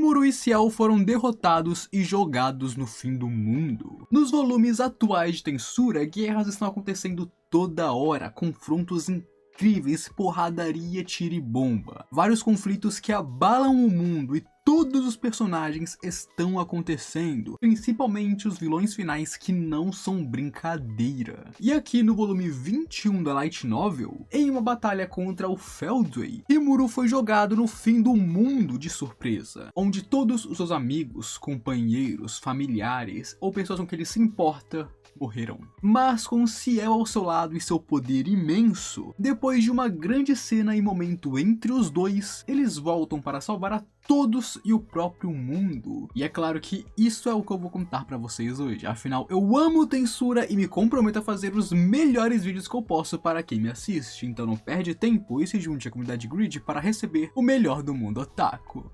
Rimuru e Ciel foram derrotados e jogados no fim do mundo. Nos volumes atuais de Tensura, guerras estão acontecendo toda hora, confrontos incríveis, porradaria, tiro e bomba. Vários conflitos que abalam o mundo e todos os personagens estão acontecendo, principalmente os vilões finais que não são brincadeira. E aqui no volume 21 da Light Novel, em uma batalha contra o Feldway, Rimuru foi jogado no fim do mundo de surpresa, onde todos os seus amigos, companheiros, familiares ou pessoas com quem ele se importa morreram. Mas com Ciel ao seu lado e seu poder imenso, depois de uma grande cena e momento entre os dois, eles voltam para salvar a todos e o próprio mundo. E é claro que isso é o que eu vou contar pra vocês hoje. Afinal, eu amo Tensura e me comprometo a fazer os melhores vídeos que eu posso para quem me assiste. Então não perde tempo e se junte à comunidade Grid para receber o melhor do mundo otaku.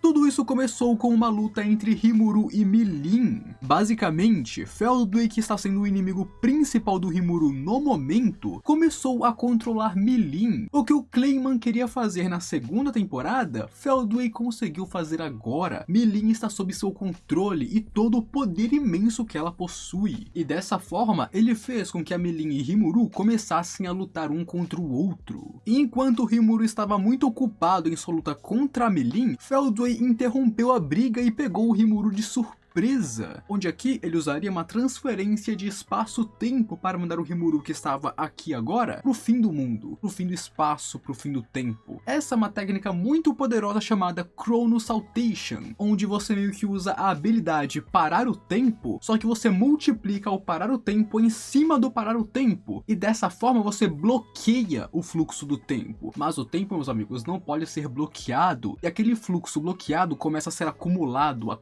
Tudo isso começou com uma luta entre Rimuru e Milin. Basicamente, Feldway, que está sendo o inimigo principal do Rimuru no momento, começou a controlar Milin. O que o Clayman queria fazer na segunda temporada, Feldway conseguiu fazer agora. Milin está sob seu controle e todo o poder imenso que ela possui. E dessa forma, ele fez com que a Milin e Rimuru começassem a lutar um contra o outro. E enquanto Rimuru estava muito ocupado em sua luta contra a Milin, Feldway interrompeu a briga e pegou o Rimuru de surpresa, onde aqui ele usaria uma transferência de espaço-tempo para mandar o Rimuru, que estava aqui agora, pro fim do mundo, pro fim do espaço, pro fim do tempo. Essa é uma técnica muito poderosa chamada Chrono Saltation, onde você meio que usa a habilidade parar o tempo, só que você multiplica o parar o tempo em cima do parar o tempo, e dessa forma você bloqueia o fluxo do tempo. Mas o tempo, meus amigos, não pode ser bloqueado, e aquele fluxo bloqueado começa a ser acumulado.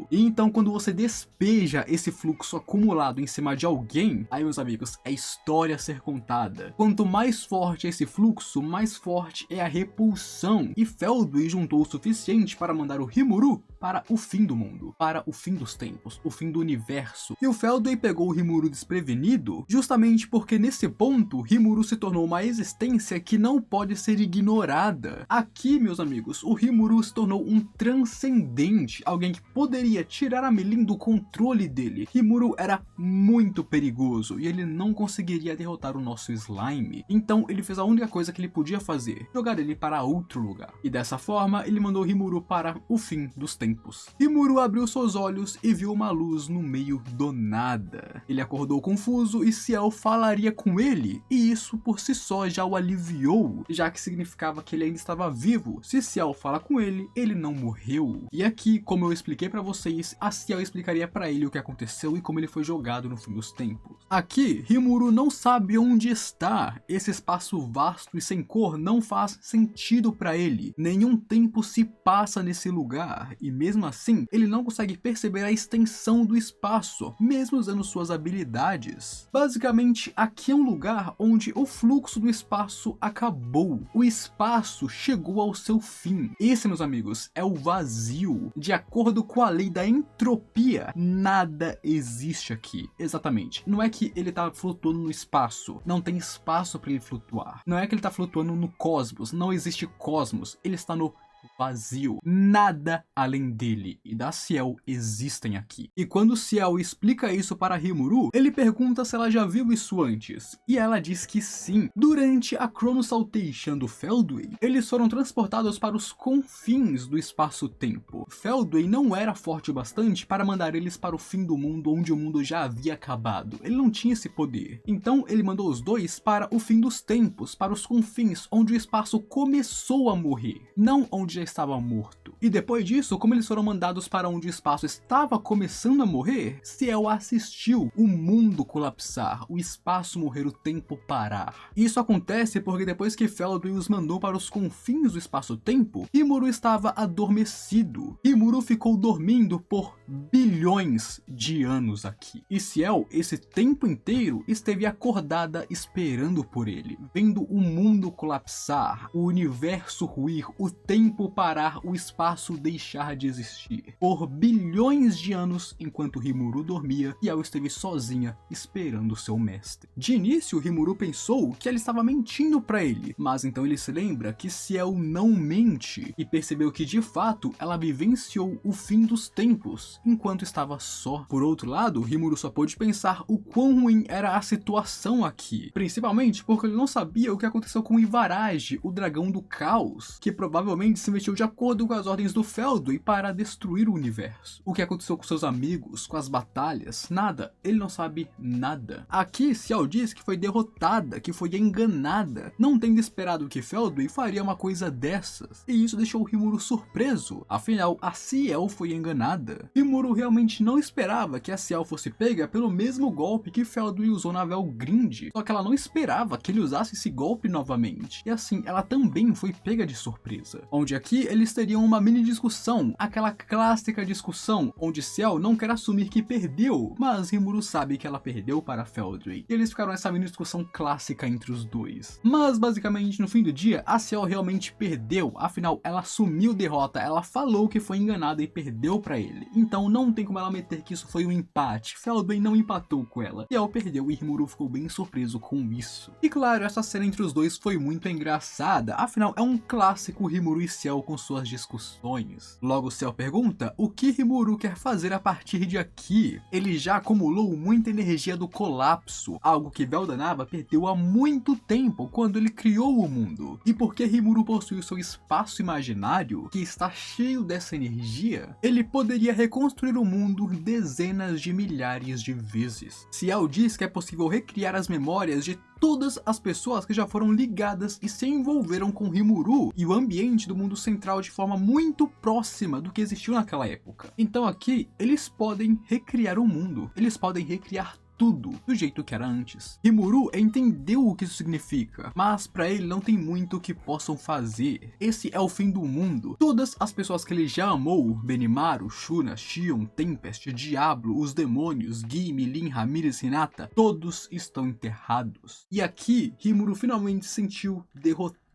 E então quando você despeja esse fluxo acumulado em cima de alguém, aí, meus amigos, é história a ser contada. Quanto mais forte é esse fluxo, mais forte é a repulsão. E Feldway juntou o suficiente para mandar o Rimuru para o fim do mundo, para o fim dos tempos, o fim do universo. E o Feldway pegou o Rimuru desprevenido, justamente porque nesse ponto, Rimuru se tornou uma existência que não pode ser ignorada. Aqui, meus amigos, o Rimuru se tornou um transcendente, alguém que poderia tirar a Milin do controle dele. Rimuru era muito perigoso e ele não conseguiria derrotar o nosso Slime. Então ele fez a única coisa que ele podia fazer, jogar ele para outro lugar. E dessa forma, ele mandou Rimuru para o fim dos tempos. Rimuru abriu seus olhos e viu uma luz no meio do nada. Ele acordou confuso e Ciel falaria com ele, e isso por si só já o aliviou, já que significava que ele ainda estava vivo. Se Ciel fala com ele, ele não morreu. E aqui, como eu expliquei pra vocês, a Ciel explicaria pra ele o que aconteceu e como ele foi jogado no fim dos tempos. Aqui, Rimuru não sabe onde está. Esse espaço vasto e sem cor não faz sentido pra ele. Nenhum tempo se passa nesse lugar, e mesmo assim, ele não consegue perceber a extensão do espaço, mesmo usando suas habilidades. Basicamente, aqui é um lugar onde o fluxo do espaço acabou. O espaço chegou ao seu fim. Esse, meus amigos, é o vazio. De acordo com a lei da entropia, nada existe aqui. Exatamente. Não é que ele tá flutuando no espaço. Não tem espaço para ele flutuar. Não é que ele tá flutuando no cosmos. Não existe cosmos. Ele está no vazio. Nada além dele e da Ciel existem aqui. E quando Ciel explica isso para Rimuru, ele pergunta se ela já viu isso antes. E ela diz que sim. Durante a Chrono Saltation do Feldway, eles foram transportados para os confins do espaço-tempo. Feldway não era forte o bastante para mandar eles para o fim do mundo, onde o mundo já havia acabado. Ele não tinha esse poder. Então ele mandou os dois para o fim dos tempos, para os confins, onde o espaço começou a morrer, não onde já estava morto. E depois disso, como eles foram mandados para onde o espaço estava começando a morrer, Ciel assistiu o mundo colapsar, o espaço morrer, o tempo parar. Isso acontece porque depois que Feldway os mandou para os confins do espaço-tempo, Rimuru estava adormecido. Rimuru ficou dormindo por bilhões de anos aqui. E Ciel, esse tempo inteiro, esteve acordada esperando por ele, vendo o mundo colapsar, o universo ruir, o tempo tempo parar, o espaço deixar de existir. Por bilhões de anos, enquanto Rimuru dormia, Ciel esteve sozinha esperando seu mestre. De início, Rimuru pensou que ela estava mentindo para ele, mas então ele se lembra que Ciel não mente e percebeu que de fato ela vivenciou o fim dos tempos enquanto estava só. Por outro lado, Rimuru só pôde pensar o quão ruim era a situação aqui, principalmente porque ele não sabia o que aconteceu com Ivarage, o dragão do caos, que provavelmente se mexeu de acordo com as ordens do Feldway para destruir o universo. O que aconteceu com seus amigos, com as batalhas, nada, ele não sabe nada. Aqui, Ciel diz que foi derrotada, que foi enganada, não tendo esperado que Feldway faria uma coisa dessas, e isso deixou Rimuru surpreso, afinal a Ciel foi enganada. Rimuru realmente não esperava que a Ciel fosse pega pelo mesmo golpe que Feldway usou na Velgrind, só que ela não esperava que ele usasse esse golpe novamente, e assim ela também foi pega de surpresa. Onde aqui eles teriam uma mini discussão, aquela clássica discussão onde Ciel não quer assumir que perdeu, mas Rimuru sabe que ela perdeu para Feldway, e eles ficaram nessa mini discussão clássica entre os dois. Mas basicamente no fim do dia, a Ciel realmente perdeu, afinal ela assumiu derrota, ela falou que foi enganada e perdeu para ele, então não tem como ela meter que isso foi um empate. Feldway não empatou com ela, Ciel perdeu e Rimuru ficou bem surpreso com isso. E claro, essa cena entre os dois foi muito engraçada, afinal é um clássico Rimuru e Ciel com suas discussões. Logo Ciel pergunta o que Rimuru quer fazer a partir de aqui. Ele já acumulou muita energia do colapso, algo que Veldanava perdeu há muito tempo quando ele criou o mundo. E porque Rimuru possui o seu espaço imaginário, que está cheio dessa energia, ele poderia reconstruir o mundo dezenas de milhares de vezes. Ciel diz que é possível recriar as memórias de todas as pessoas que já foram ligadas e se envolveram com Rimuru e o ambiente do mundo central de forma muito próxima do que existiu naquela época. Então aqui, eles podem recriar o mundo, eles podem recriar tudo do jeito que era antes. Rimuru entendeu o que isso significa, mas para ele não tem muito o que possam fazer. Esse é o fim do mundo. Todas as pessoas que ele já amou, Benimaru, Shuna, Shion, Tempest, Diablo, os demônios, Gi, Milin, Ramírez, Hinata, todos estão enterrados. E aqui, Rimuru finalmente se sentiu derrotado.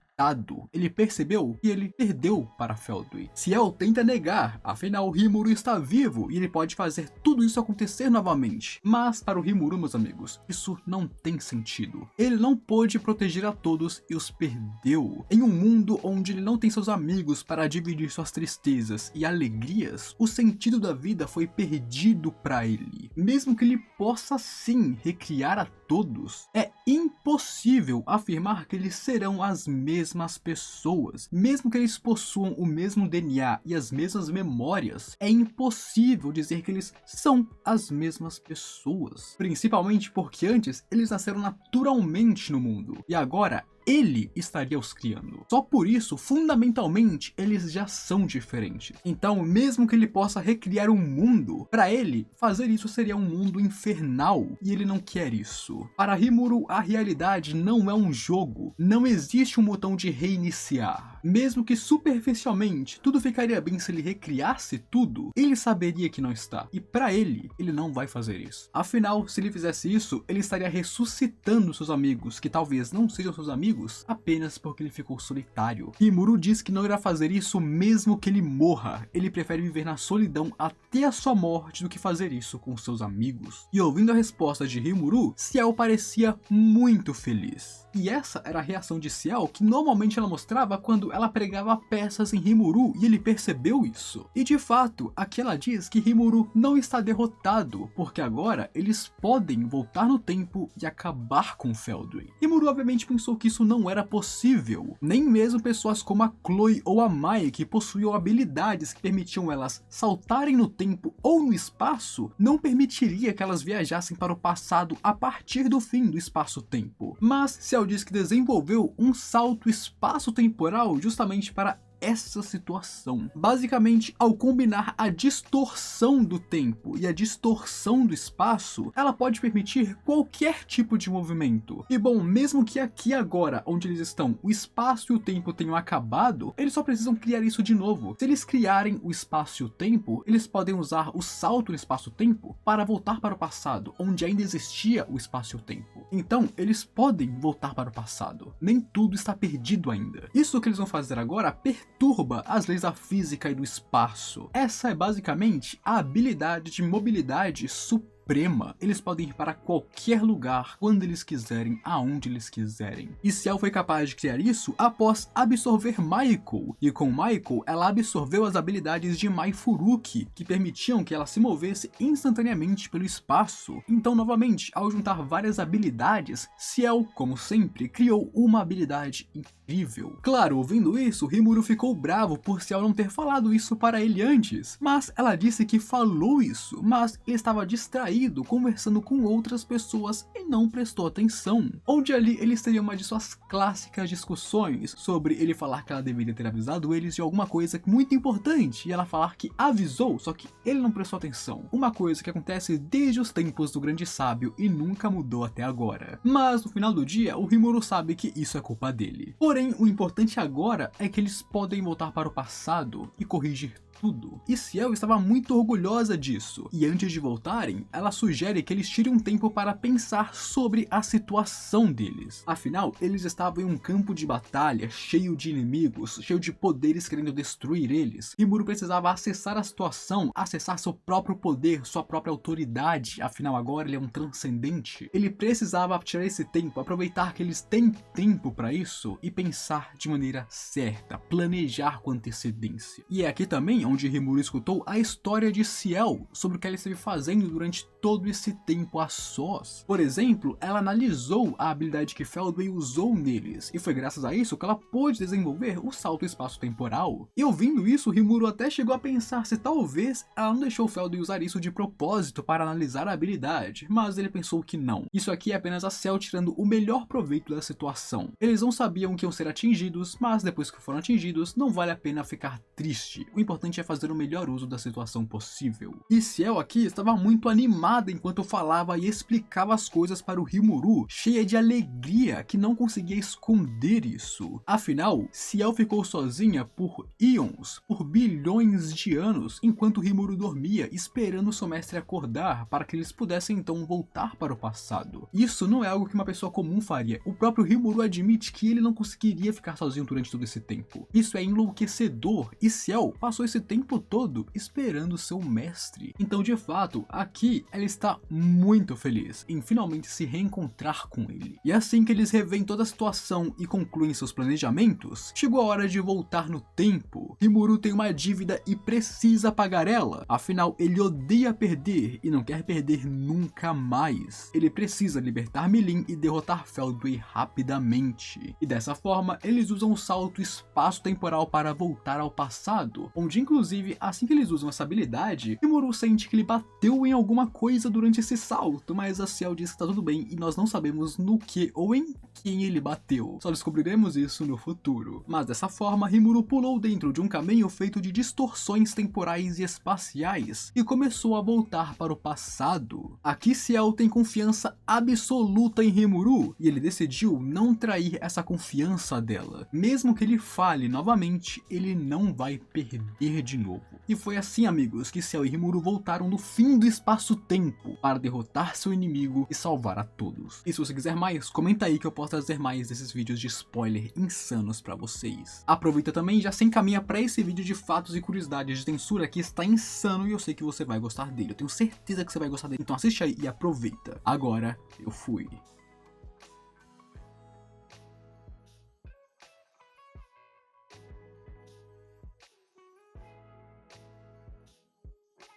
Ele percebeu que ele perdeu para Feldway. Ciel tenta negar, afinal Rimuru está vivo e ele pode fazer tudo isso acontecer novamente. Mas para o Rimuru, meus amigos, isso não tem sentido. Ele não pôde proteger a todos e os perdeu. Em um mundo onde ele não tem seus amigos para dividir suas tristezas e alegrias, o sentido da vida foi perdido para ele. Mesmo que ele possa sim recriar a todos, é impossível afirmar que eles serão as mesmas pessoas. Mesmo que eles possuam o mesmo DNA e as mesmas memórias, é impossível dizer que eles são as mesmas pessoas. Principalmente porque antes eles nasceram naturalmente no mundo e agora ele estaria os criando. Só por isso, fundamentalmente, eles já são diferentes. Então, mesmo que ele possa recriar um mundo, para ele, fazer isso seria um mundo infernal, e ele não quer isso. Para Rimuru, a realidade não é um jogo. Não existe um botão de reiniciar. Mesmo que superficialmente tudo ficaria bem se ele recriasse tudo, ele saberia que não está. E para ele não vai fazer isso. Afinal, se ele fizesse isso, ele estaria ressuscitando seus amigos, que talvez não sejam seus amigos, apenas porque ele ficou solitário. Rimuru diz que não irá fazer isso mesmo que ele morra. Ele prefere viver na solidão até a sua morte do que fazer isso com seus amigos. E ouvindo a resposta de Rimuru, Ciel parecia muito feliz. E essa era a reação de Ciel que normalmente ela mostrava quando ela pregava peças em Rimuru e ele percebeu isso. E de fato, aqui ela diz que Rimuru não está derrotado, porque agora eles podem voltar no tempo e acabar com Feldway. Rimuru obviamente pensou que isso não era possível. Nem mesmo pessoas como a Chloe ou a Mai, que possuíam habilidades que permitiam elas saltarem no tempo ou no espaço, não permitiria que elas viajassem para o passado a partir do fim do espaço-tempo. Mas Ciel diz que desenvolveu um salto espaço-temporal justamente para essa situação. Basicamente, ao combinar a distorção do tempo e a distorção do espaço, ela pode permitir qualquer tipo de movimento. E bom, mesmo que aqui agora, onde eles estão, o espaço e o tempo tenham acabado, eles só precisam criar isso de novo. Se eles criarem o espaço e o tempo, eles podem usar o salto no espaço-tempo para voltar para o passado, onde ainda existia o espaço e o tempo. Então, eles podem voltar para o passado. Nem tudo está perdido ainda. Isso que eles vão fazer agora perturba as leis da física e do espaço. Essa é basicamente a habilidade de mobilidade suprema. Eles podem ir para qualquer lugar, quando eles quiserem, aonde eles quiserem. E Ciel foi capaz de criar isso após absorver Michael. E com Michael, ela absorveu as habilidades de Mai Furuki, que permitiam que ela se movesse instantaneamente pelo espaço. Então, novamente, ao juntar várias habilidades, Ciel, como sempre, criou uma habilidade incrível. Claro, ouvindo isso, Rimuru ficou bravo por Ciel não ter falado isso para ele antes. Mas ela disse que falou isso, mas ele estava distraído conversando com outras pessoas e não prestou atenção. Onde ali eles teriam uma de suas clássicas discussões sobre ele falar que ela deveria ter avisado eles de alguma coisa muito importante e ela falar que avisou, só que ele não prestou atenção. Uma coisa que acontece desde os tempos do grande sábio e nunca mudou até agora. Mas no final do dia, o Rimuru sabe que isso é culpa dele. Porém, o importante agora é que eles podem voltar para o passado e corrigir tudo. E Ciel estava muito orgulhosa disso. E antes de voltarem, ela sugere que eles tirem um tempo para pensar sobre a situação deles. Afinal, eles estavam em um campo de batalha cheio de inimigos, cheio de poderes querendo destruir eles. Rimuru precisava acessar a situação, acessar seu próprio poder, sua própria autoridade. Afinal, agora ele é um transcendente. Ele precisava tirar esse tempo, aproveitar que eles têm tempo para isso e pensar de maneira certa, planejar com antecedência. E é aqui também onde Rimuru escutou a história de Ciel sobre o que ela esteve fazendo durante todo esse tempo a sós. Por exemplo, ela analisou a habilidade que Feldway usou neles, e foi graças a isso que ela pôde desenvolver o salto espaço-temporal. E ouvindo isso, Rimuru até chegou a pensar se talvez ela não deixou Feldway usar isso de propósito para analisar a habilidade, mas ele pensou que não. Isso aqui é apenas a Ciel tirando o melhor proveito da situação. Eles não sabiam que iam ser atingidos, mas depois que foram atingidos, não vale a pena ficar triste. O importante é fazer o melhor uso da situação possível. E Ciel aqui estava muito animada enquanto falava e explicava as coisas para o Rimuru, cheia de alegria que não conseguia esconder isso. Afinal, Ciel ficou sozinha por íons, por bilhões de anos, enquanto Rimuru dormia, esperando seu mestre acordar para que eles pudessem então voltar para o passado. Isso não é algo que uma pessoa comum faria. O próprio Rimuru admite que ele não conseguiria ficar sozinho durante todo esse tempo. Isso é enlouquecedor, e Ciel passou esse tempo todo esperando seu mestre. Então, de fato, aqui ela está muito feliz em finalmente se reencontrar com ele. E assim que eles revêem toda a situação e concluem seus planejamentos, chegou a hora de voltar no tempo. Rimuru tem uma dívida e precisa pagar ela. Afinal, ele odeia perder e não quer perder nunca mais. Ele precisa libertar Milin e derrotar Feldway rapidamente. E dessa forma, eles usam o salto espaço-temporal para voltar ao passado, onde inclusive, assim que eles usam essa habilidade, Rimuru sente que ele bateu em alguma coisa durante esse salto, mas a Ciel diz que tá tudo bem e nós não sabemos no que ou em quem ele bateu. Só descobriremos isso no futuro. Mas dessa forma, Rimuru pulou dentro de um caminho feito de distorções temporais e espaciais e começou a voltar para o passado. Aqui Ciel tem confiança absoluta em Rimuru e ele decidiu não trair essa confiança dela. Mesmo que ele fale novamente, ele não vai perder de novo. E foi assim, amigos, que Ciel e Rimuru voltaram no fim do espaço-tempo para derrotar seu inimigo e salvar a todos. E se você quiser mais, comenta aí que eu posso trazer mais desses vídeos de spoiler insanos pra vocês. Aproveita também e já se encaminha pra esse vídeo de fatos e curiosidades de Tensura que está insano e eu sei que você vai gostar dele. Eu tenho certeza que você vai gostar dele, então assiste aí e aproveita. Agora, eu fui.